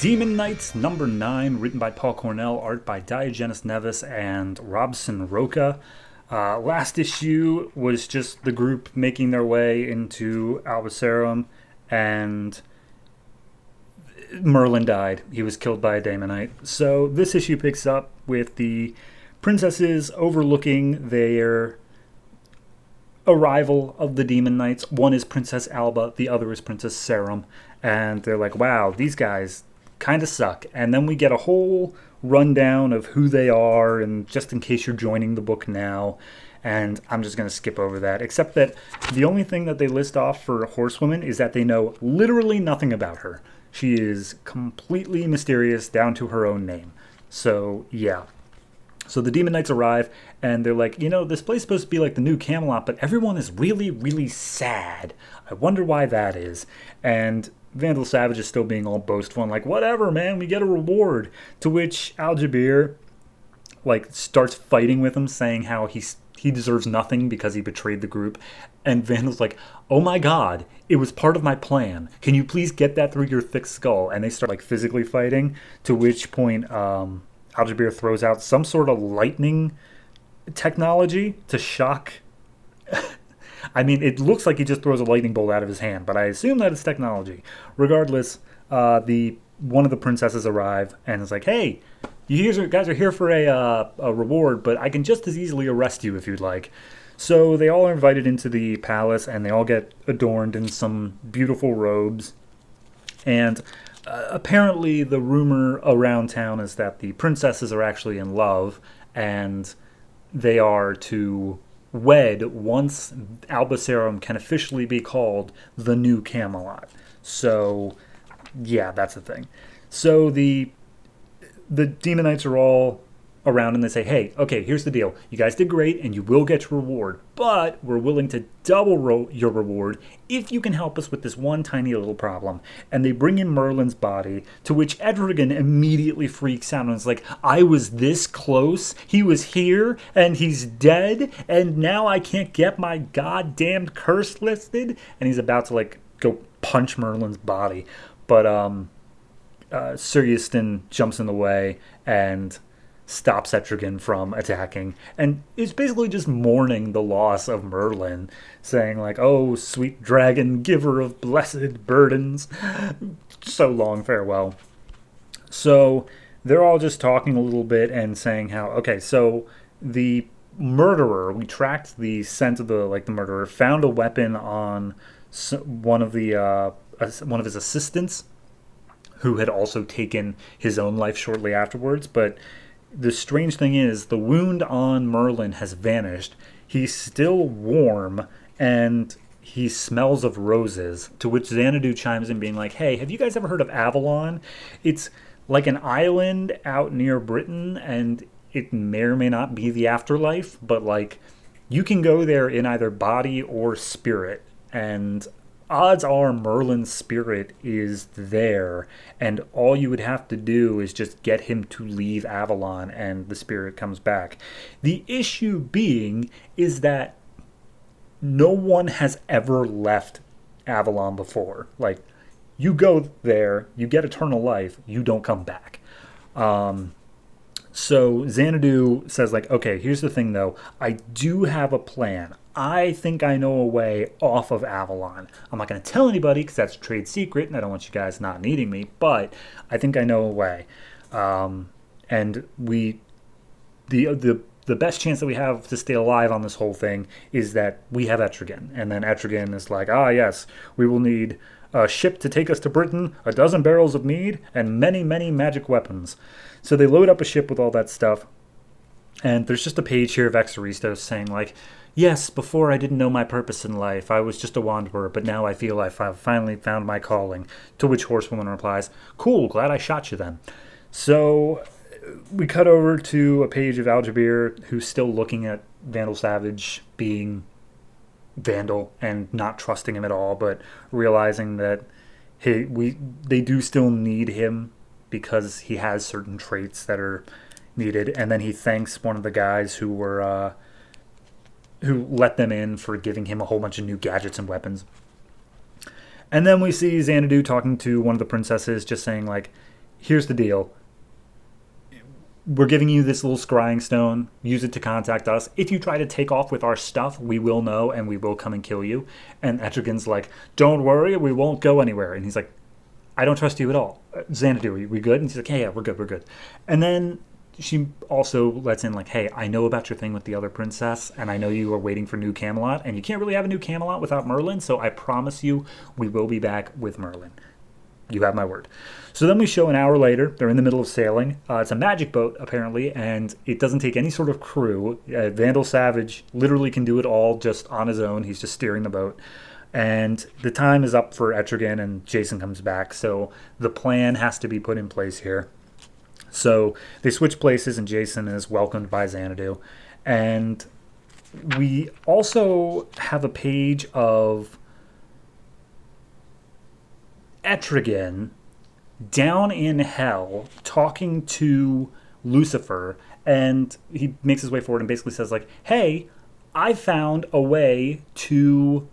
Demon Knights number 9, written by Paul Cornell, art by Diogenes Nevis and Robson Roca. Last issue was just the group making their way into Albacerum, and Merlin died. He was killed by a Daemonite. So this issue picks up with the princesses overlooking their arrival of the Demon Knights. One is Princess Alba, the other is Princess Serum, and they're like, wow, these guys kind of suck. And then we get a whole rundown of who they are, and just in case you're joining the book now, and I'm just going to skip over that, except that the only thing that they list off for Horsewoman is that they know literally nothing about her. She is completely mysterious down to her own name. So, yeah. So the Demon Knights arrive, and they're like, this place is supposed to be like the new Camelot, but everyone is really, really sad. I wonder why that is. And Vandal Savage is still being all boastful and like, whatever, man, we get a reward. To which Aljabir, starts fighting with him, saying how he deserves nothing because he betrayed the group. And Vandal's like, oh my god, it was part of my plan. Can you please get that through your thick skull? And they start physically fighting, to which point Aljabir throws out some sort of lightning technology to shock. I mean, it looks like he just throws a lightning bolt out of his hand, but I assume that it's technology. Regardless, one of the princesses arrive and is like, hey, you guys are here for a reward, but I can just as easily arrest you if you'd like. So they all are invited into the palace, and they all get adorned in some beautiful robes. And apparently the rumor around town is that the princesses are actually in love, and they are to wed once Albacerum can officially be called the new Camelot. So, yeah, that's the thing. So the Demon Knights are all around, and they say, hey, okay, here's the deal. You guys did great, and you will get your reward, but we're willing to double your reward if you can help us with this one tiny little problem. And they bring in Merlin's body, to which Etrigan immediately freaks out and is like, I was this close, he was here, and he's dead, and now I can't get my goddamned curse lifted, and he's about to go punch Merlin's body. But Sir Euston jumps in the way and stops Etrigan from attacking, and is basically just mourning the loss of Merlin, saying oh, sweet dragon, giver of blessed burdens, so long farewell. So they're all just talking a little bit and saying how, okay, so the murderer, we tracked the scent of the murderer, found a weapon on one of his assistants, who had also taken his own life shortly afterwards. But the strange thing is, the wound on Merlin has vanished. He's still warm, and he smells of roses, to which Xanadu chimes in being like, hey, have you guys ever heard of Avalon? It's like an island out near Britain, and it may or may not be the afterlife, but you can go there in either body or spirit, and odds are Merlin's spirit is there, and all you would have to do is just get him to leave Avalon, and the spirit comes back. The issue being is that no one has ever left Avalon before. You go there, you get eternal life, you don't come back. So Xanadu says, okay, here's the thing, though. I do have a plan. I think I know a way off of Avalon. I'm not going to tell anybody because that's a trade secret, and I don't want you guys not needing me, but I think I know a way. And the best chance that we have to stay alive on this whole thing is that we have Etrigan. And then Etrigan is like, yes, we will need a ship to take us to Britain, 12 barrels of mead, and many, many magic weapons. So they load up a ship with all that stuff. And there's just a page here of Exaristos saying, yes, before I didn't know my purpose in life. I was just a wanderer, but now I feel I've finally found my calling. To which Horsewoman replies, cool, glad I shot you then. So we cut over to a page of Aljabir, who's still looking at Vandal Savage being Vandal and not trusting him at all, but realizing that they do still need him because he has certain traits that are needed. And then he thanks one of the guys who let them in for giving him a whole bunch of new gadgets and weapons. And then we see Xanadu talking to one of the princesses, just saying here's the deal. We're giving you this little scrying stone. Use it to contact us. If you try to take off with our stuff, we will know and we will come and kill you. And Etrigan's like, don't worry, we won't go anywhere. And he's like, I don't trust you at all. Xanadu, are we good? And she's like, hey, yeah, we're good. And then she also lets in like, hey, I know about your thing with the other princess, and I know you are waiting for New Camelot, and you can't really have a New Camelot without Merlin, so I promise you we will be back with Merlin. You have my word. So then we show an hour later. They're in the middle of sailing. It's a magic boat, apparently, and it doesn't take any sort of crew. Vandal Savage literally can do it all just on his own. He's just steering the boat. And the time is up for Etrigan, and Jason comes back. So the plan has to be put in place here. So they switch places, and Jason is welcomed by Xanadu. And we also have a page of Etrigan down in hell talking to Lucifer, and he makes his way forward and basically says like, hey, I found a way to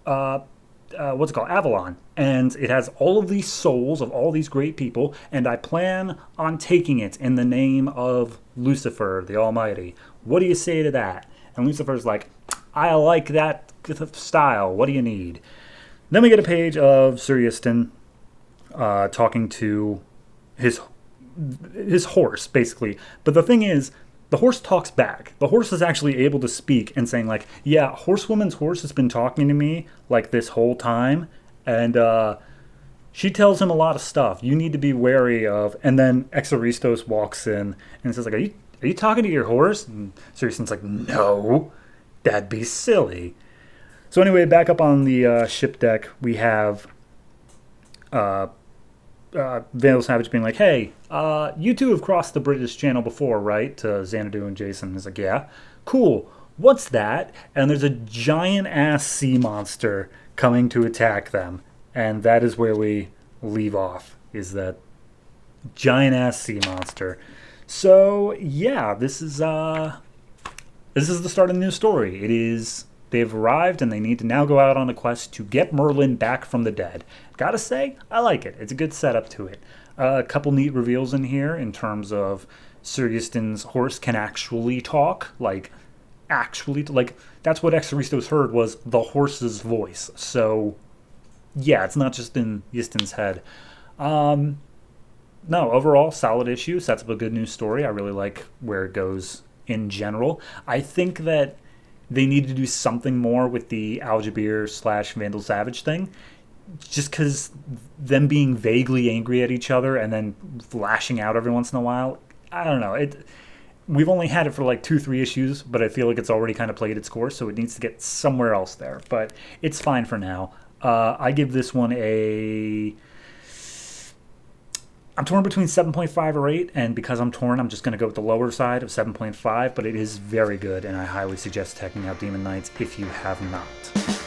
what's it called, Avalon, and it has all of these souls of all these great people, and I plan on taking it in the name of Lucifer the Almighty. What do you say to that? And Lucifer's like, I like that style, what do you need? Then we get a page of Sir Easton talking to his horse, basically. But the thing is, the horse talks back. The horse is actually able to speak and saying, like, yeah, Horsewoman's horse has been talking to me, like, this whole time. And she tells him a lot of stuff you need to be wary of. And then Exaristos walks in and says, like, are you talking to your horse? And Sir Easton's like, no, that'd be silly. So anyway, back up on the ship deck, we have Vandal Savage being like, hey, you two have crossed the British Channel before, right? To Xanadu and Jason. He's like, yeah. Cool. What's that? And there's a giant-ass sea monster coming to attack them. And that is where we leave off, is that giant-ass sea monster. So, yeah, this is the start of the new story. It is... They've arrived, and they need to now go out on a quest to get Merlin back from the dead. Gotta say, I like it. It's a good setup to it. A couple neat reveals in here in terms of Sir Easton's horse can actually talk. Like, that's what Exaristos heard was the horse's voice. So, yeah, it's not just in Easton's head. No, overall, solid issue. Sets up a good news story. I really like where it goes in general. I think that they need to do something more with the Algebir / Vandal Savage thing. Just because them being vaguely angry at each other and then lashing out every once in a while, I don't know. We've only had it for like 2-3 issues, but I feel like it's already kind of played its course, so it needs to get somewhere else there. But it's fine for now. I give this one I'm torn between 7.5 or 8, and because I'm torn, I'm just going to go with the lower side of 7.5, but it is very good, and I highly suggest checking out Demon Knights if you have not.